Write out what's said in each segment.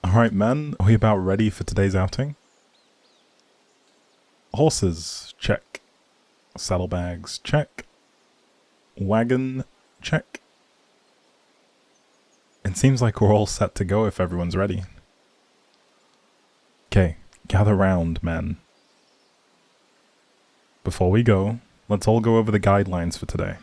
Alright men, are we about ready for today's outing? Horses, check. Saddlebags, check. Wagon, check. It seems like we're all set to go if everyone's ready. Okay, gather round, men. Before we go, let's all go over the guidelines for today.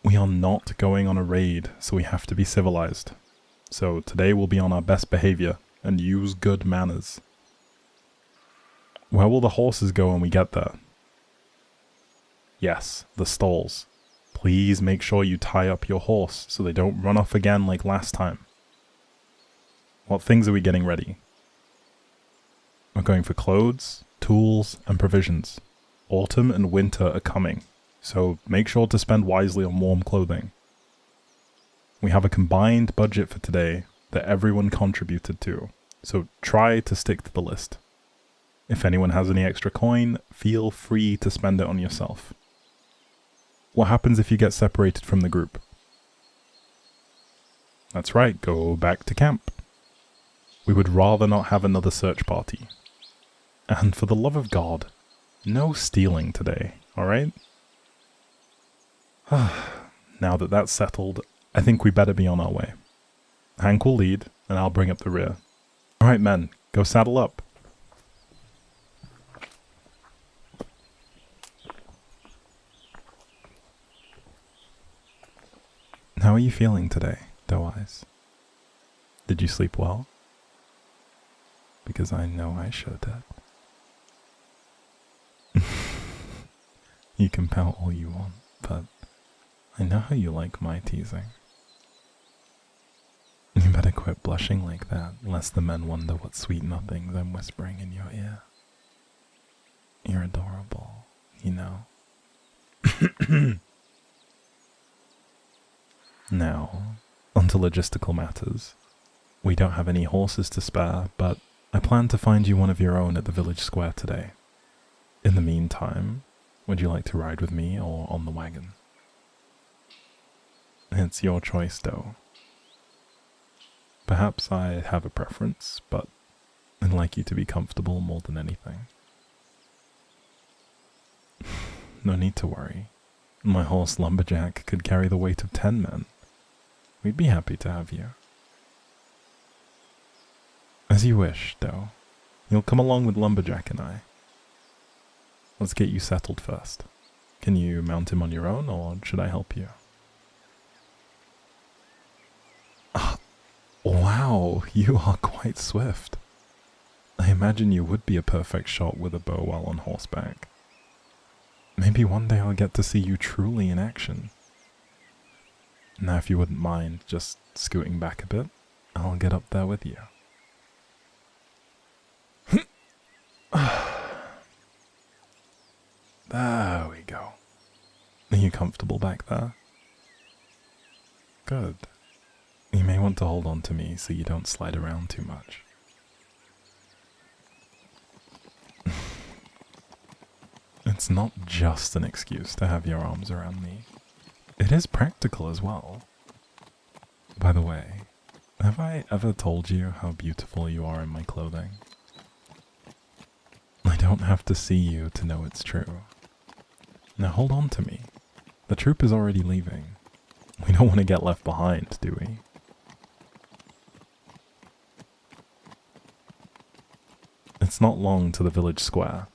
We are not going on a raid, so we have to be civilized. So today we'll be on our best behavior and use good manners. Where will the horses go when we get there? Yes, the stalls. Please make sure you tie up your horse so they don't run off again like last time. What things are we getting ready? We're going for clothes, tools, and provisions. Autumn and winter are coming, so make sure to spend wisely on warm clothing. We have a combined budget for today that everyone contributed to, so try to stick to the list. If anyone has any extra coin, feel free to spend it on yourself. What happens if you get separated from the group? That's right, go back to camp. We would rather not have another search party. And for the love of God, no stealing today, alright? Now that that's settled, I think we better be on our way. Hank will lead, and I'll bring up the rear. Alright men, go saddle up. How are you feeling today, Doe Eyes? Did you sleep well? Because I know I sure did. You can pout all you want, but I know how you like my teasing. You better quit blushing like that, lest the men wonder what sweet nothings I'm whispering in your ear. You're adorable, you know. Now, onto logistical matters. We don't have any horses to spare, but I plan to find you one of your own at the village square today. In the meantime, would you like to ride with me or on the wagon? It's your choice, Doe. Perhaps I have a preference, but I'd like you to be comfortable more than anything. No need to worry. My horse Lumberjack could carry the weight of 10 men. We'd be happy to have you. As you wish, Doe. You'll come along with Lumberjack and I. Let's get you settled first. Can you mount him on your own, or should I help you? Wow, you are quite swift. I imagine you would be a perfect shot with a bow while on horseback. Maybe one day I'll get to see you truly in action. Now if you wouldn't mind just scooting back a bit, I'll get up there with you. There we go. Are you comfortable back there? Good. You may want to hold on to me so you don't slide around too much. It's not just an excuse to have your arms around me. It is practical as well. By the way, have I ever told you how beautiful you are in my clothing? I don't have to see you to know it's true. Now hold on to me. The troop is already leaving. We don't want to get left behind, do we? It's not long to the village square.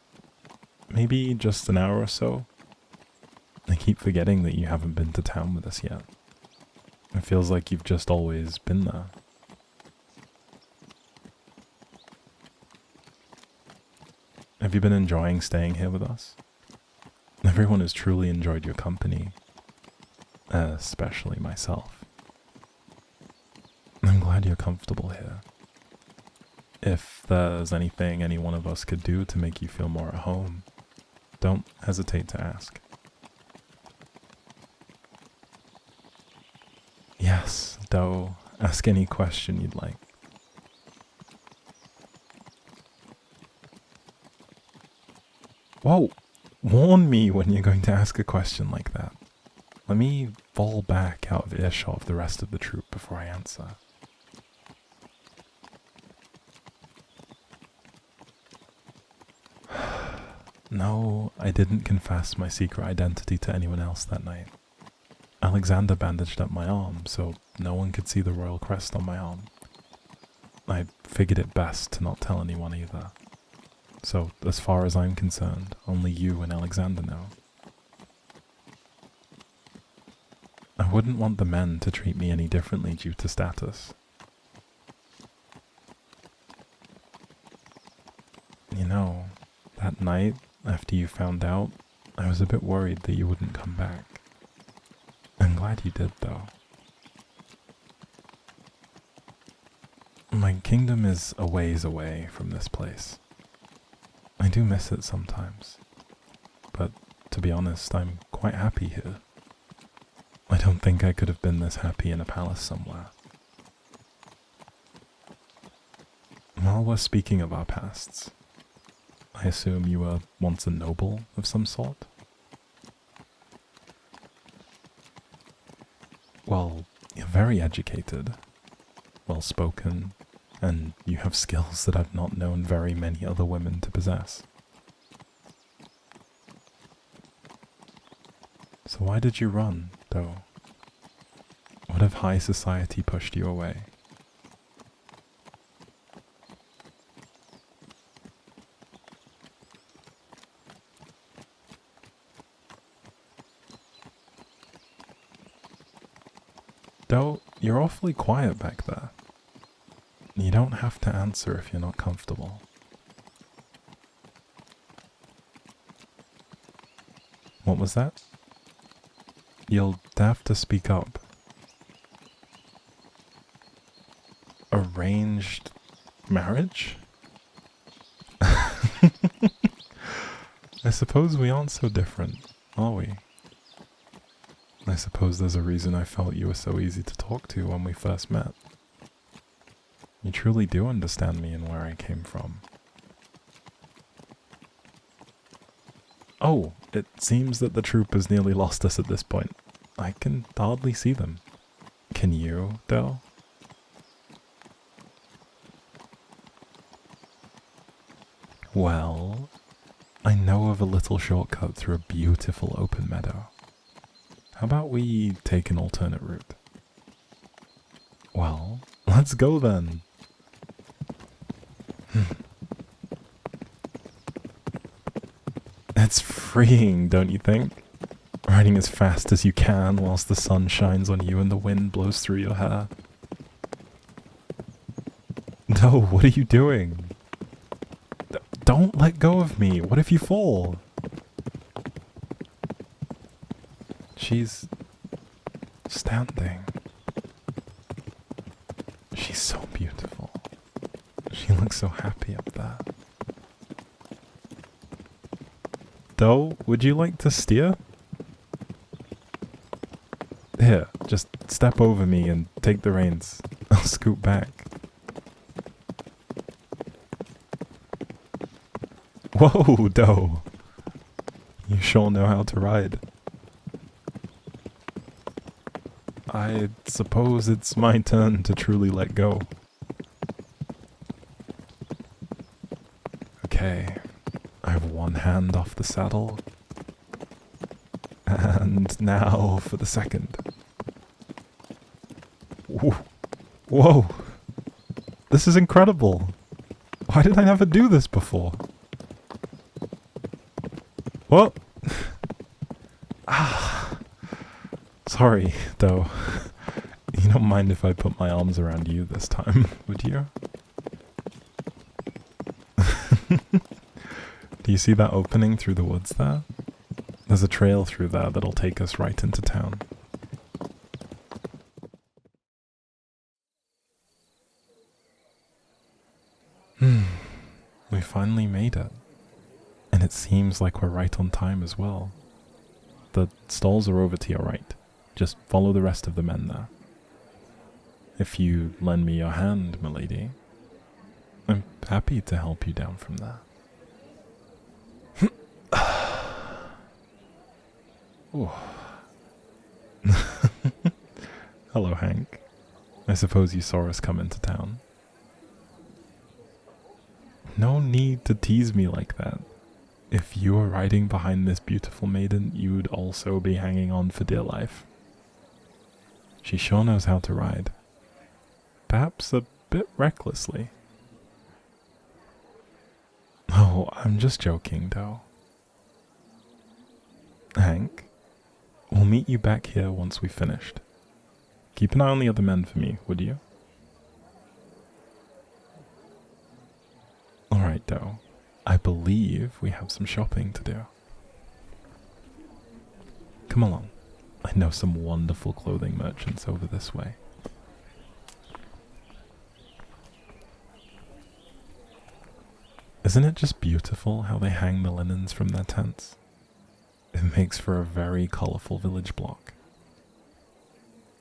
Maybe just an hour or so. I keep forgetting that you haven't been to town with us yet. It feels like you've just always been there. Have you been enjoying staying here with us? Everyone has truly enjoyed your company. Especially myself. I'm glad you're comfortable here. If there's anything any one of us could do to make you feel more at home, don't hesitate to ask. Yes, Doe, ask any question you'd like. Whoa! Warn me when you're going to ask a question like that. Let me fall back out of earshot of the rest of the troop before I answer. No, I didn't confess my secret identity to anyone else that night. Alexander bandaged up my arm so no one could see the royal crest on my arm. I figured it best to not tell anyone either. So, as far as I'm concerned, only you and Alexander know. I wouldn't want the men to treat me any differently due to status. You know, that night, after you found out, I was a bit worried that you wouldn't come back. I'm glad you did, though. My kingdom is a ways away from this place. I do miss it sometimes, but to be honest, I'm quite happy here. I don't think I could have been this happy in a palace somewhere. While we're speaking of our pasts, I assume you were once a noble of some sort? Well, you're very educated, well-spoken, and you have skills that I've not known very many other women to possess. So why did you run, Doe? What if high society pushed you away? Doe, you're awfully quiet back there. You don't have to answer if you're not comfortable. What was that? You'll have to speak up. Arranged marriage? I suppose we aren't so different, are we? I suppose there's a reason I felt you were so easy to talk to when we first met. You truly do understand me and where I came from. Oh, it seems that the troop has nearly lost us at this point. I can hardly see them. Can you, Doe? Well, I know of a little shortcut through a beautiful open meadow. How about we take an alternate route? Well, let's go then. It's freeing, don't you think? Riding as fast as you can whilst the sun shines on you and the wind blows through your hair. No, what are you doing? Don't let go of me. What if you fall? She's standing. She's so beautiful. She looks so happy up there. Doe, would you like to steer? Here, just step over me and take the reins. I'll scoot back. Whoa, Doe. You sure know how to ride. I suppose it's my turn to truly let go. Okay, I have one hand off the saddle. And now for the second. Whoa! This is incredible! Why did I never do this before? What? Sorry, Doe. You don't mind if I put my arms around you this time, would you? Do you see that opening through the woods there? There's a trail through there that'll take us right into town. We finally made it. And it seems like we're right on time as well. The stalls are over to your right. Just follow the rest of the men there. If you lend me your hand, milady, I'm happy to help you down from there. Hello, Hank. I suppose you saw us come into town. No need to tease me like that. If you were riding behind this beautiful maiden, you'd also be hanging on for dear life. She sure knows how to ride. Perhaps a bit recklessly. Oh, I'm just joking, Doe. Hank, we'll meet you back here once we've finished. Keep an eye on the other men for me, would you? Alright, Doe. I believe we have some shopping to do. Come along. I know some wonderful clothing merchants over this way. Isn't it just beautiful how they hang the linens from their tents? It makes for a very colourful village block.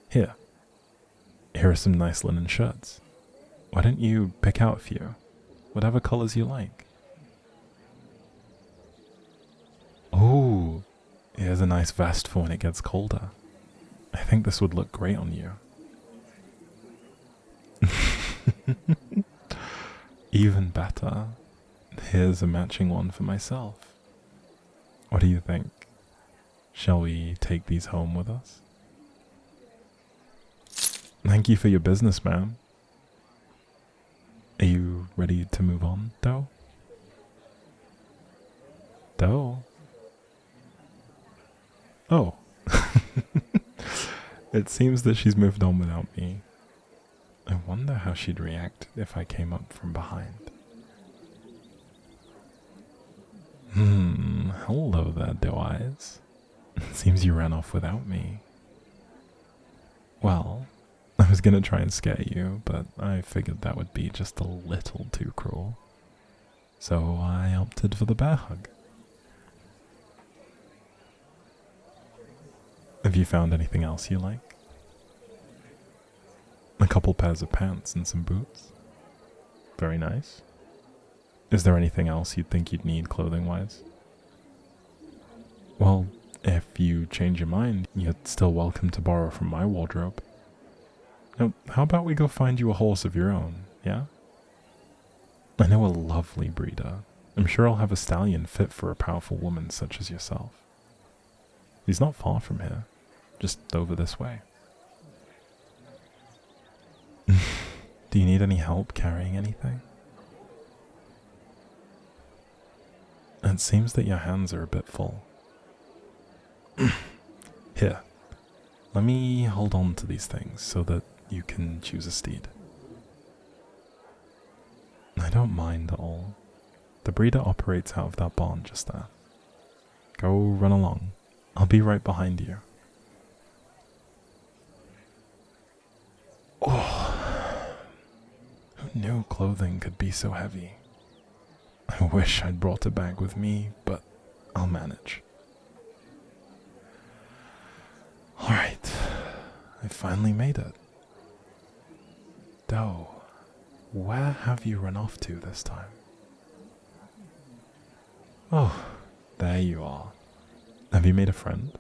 Here are some nice linen shirts. Why don't you pick out a few? Whatever colours you like. Oh, here's a nice vest for when it gets colder. I think this would look great on you. Even better. Here's a matching one for myself. What do you think? Shall we take these home with us? Thank you for your business, ma'am. Are you ready to move on, Doe? Doe? Oh. It seems that she's moved on without me. I wonder how she'd react if I came up from behind. Hello there, Doe Eyes. Seems you ran off without me. Well, I was gonna try and scare you, but I figured that would be just a little too cruel. So I opted for the bear hug. Have you found anything else you like? A couple pairs of pants and some boots. Very nice. Is there anything else you'd think you'd need clothing-wise? Well, if you change your mind, you're still welcome to borrow from my wardrobe. Now, how about we go find you a horse of your own, yeah? I know a lovely breeder. I'm sure I'll have a stallion fit for a powerful woman such as yourself. He's not far from here, just over this way. Do you need any help carrying anything? It seems that your hands are a bit full. Here, let me hold on to these things so that you can choose a steed. I don't mind at all. The breeder operates out of that barn just there. Go run along. I'll be right behind you. Oh, who knew clothing could be so heavy? I wish I'd brought a bag with me, but I'll manage. Alright, I finally made it. Doe, where have you run off to this time? Oh, there you are. Have you made a friend?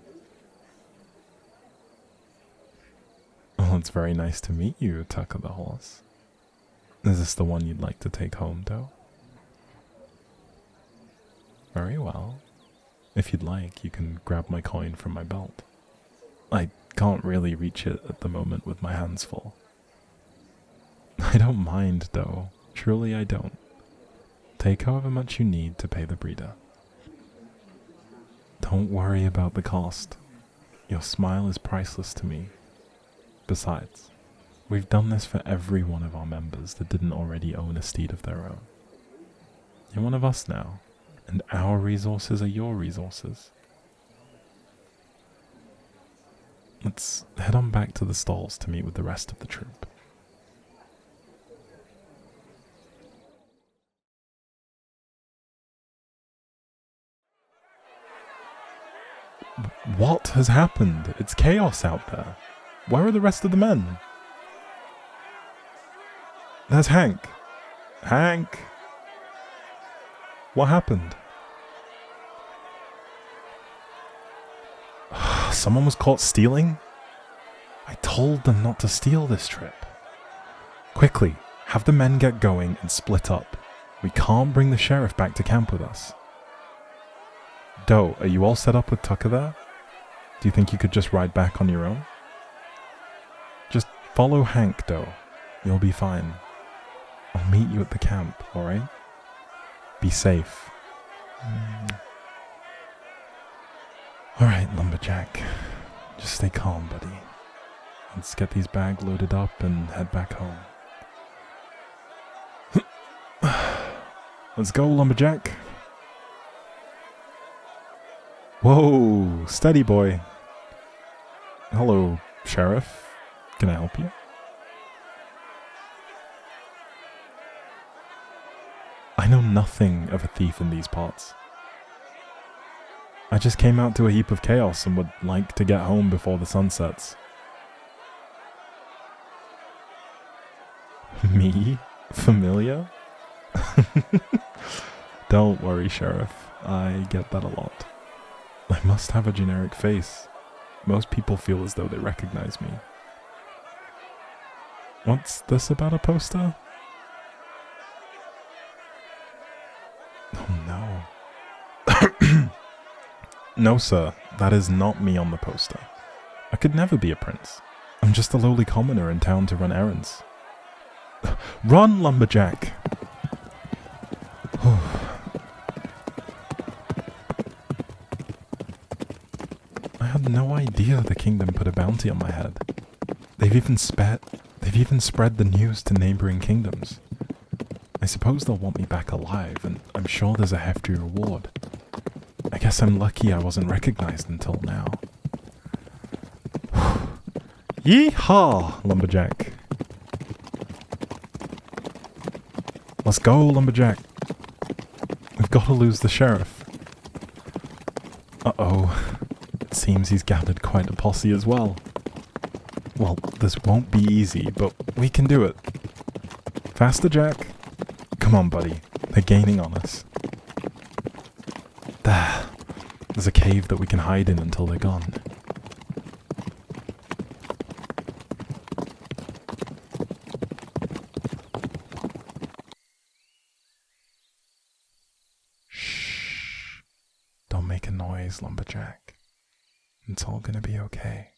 Oh, it's very nice to meet you, Tucker the horse. Is this the one you'd like to take home, Doe? Very well. If you'd like, you can grab my coin from my belt. I can't really reach it at the moment with my hands full. I don't mind, Doe. Truly I don't. Take however much you need to pay the breeder. Don't worry about the cost. Your smile is priceless to me. Besides, we've done this for every one of our members that didn't already own a steed of their own. You're one of us now, and our resources are your resources. Let's head on back to the stalls to meet with the rest of the troop. What has happened? It's chaos out there. Where are the rest of the men? There's Hank. Hank! What happened? Someone was caught stealing? I told them not to steal this trip. Quickly, have the men get going and split up. We can't bring the sheriff back to camp with us. Doe, are you all set up with Tucker there? Do you think you could just ride back on your own? Just follow Hank, Doe. You'll be fine. I'll meet you at the camp, alright? Be safe. Alright, Lumberjack. Just stay calm, buddy. Let's get these bags loaded up and head back home. Let's go, Lumberjack. Whoa, steady boy. Hello, Sheriff. Can I help you? I know nothing of a thief in these parts. I just came out to a heap of chaos and would like to get home before the sun sets. Me? Familiar? Don't worry, Sheriff. I get that a lot. I must have a generic face. Most people feel as though they recognize me. What's this about a poster? Oh no. No, sir. That is not me on the poster. I could never be a prince. I'm just a lowly commoner in town to run errands. Run, Lumberjack! I had no idea the kingdom put a bounty on my head. They've even spread the news to neighboring kingdoms. I suppose they'll want me back alive, and I'm sure there's a hefty reward. I guess I'm lucky I wasn't recognized until now. Yee-haw, Lumberjack. Let's go, Lumberjack. We've got to lose the sheriff. Uh-oh. It seems he's gathered quite a posse as well. Well, this won't be easy, but we can do it. Faster, Jack. Come on, buddy. They're gaining on us. There. There's a cave that we can hide in until they're gone. Shh. Don't make a noise, Lumberjack. It's all gonna be okay.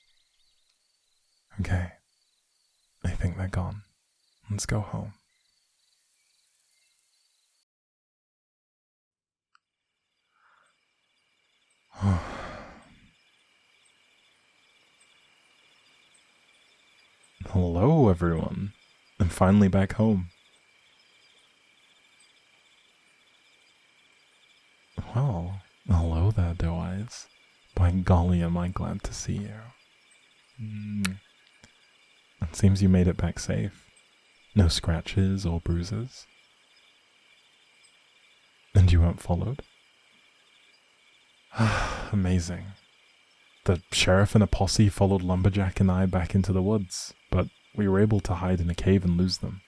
Okay. I think they're gone. Let's go home. Hello, everyone. I'm finally back home. Well, hello there, Doe Eyes. By golly, am I glad to see you. It seems you made it back safe. No scratches or bruises. And you weren't followed? Amazing. The sheriff and a posse followed Lumberjack and I back into the woods, but we were able to hide in a cave and lose them.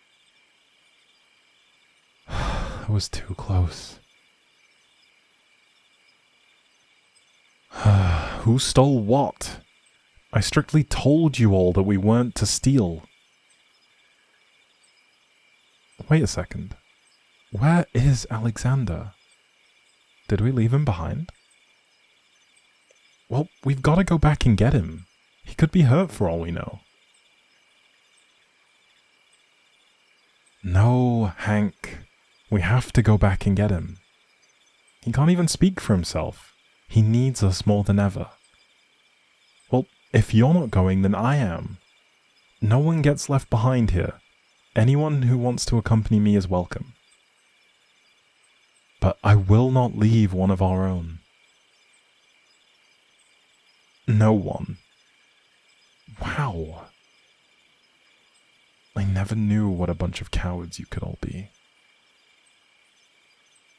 It was too close. Who stole what? I strictly told you all that we weren't to steal. Wait a second. Where is Alexander? Did we leave him behind? Well, we've got to go back and get him. He could be hurt for all we know. No, Hank. We have to go back and get him. He can't even speak for himself. He needs us more than ever. Well, if you're not going, then I am. No one gets left behind here. Anyone who wants to accompany me is welcome. But I will not leave one of our own. No one. Wow. I never knew what a bunch of cowards you could all be.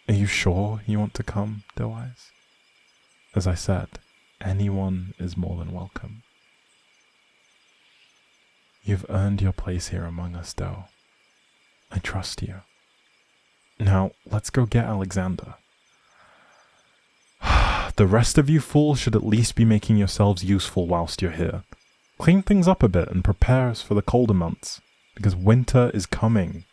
Are you sure you want to come, Doe Eyes? As I said, anyone is more than welcome. You've earned your place here among us, Doe. I trust you. Now, let's go get Alexander. The rest of you fools should at least be making yourselves useful whilst you're here. Clean things up a bit and prepare us for the colder months, because winter is coming.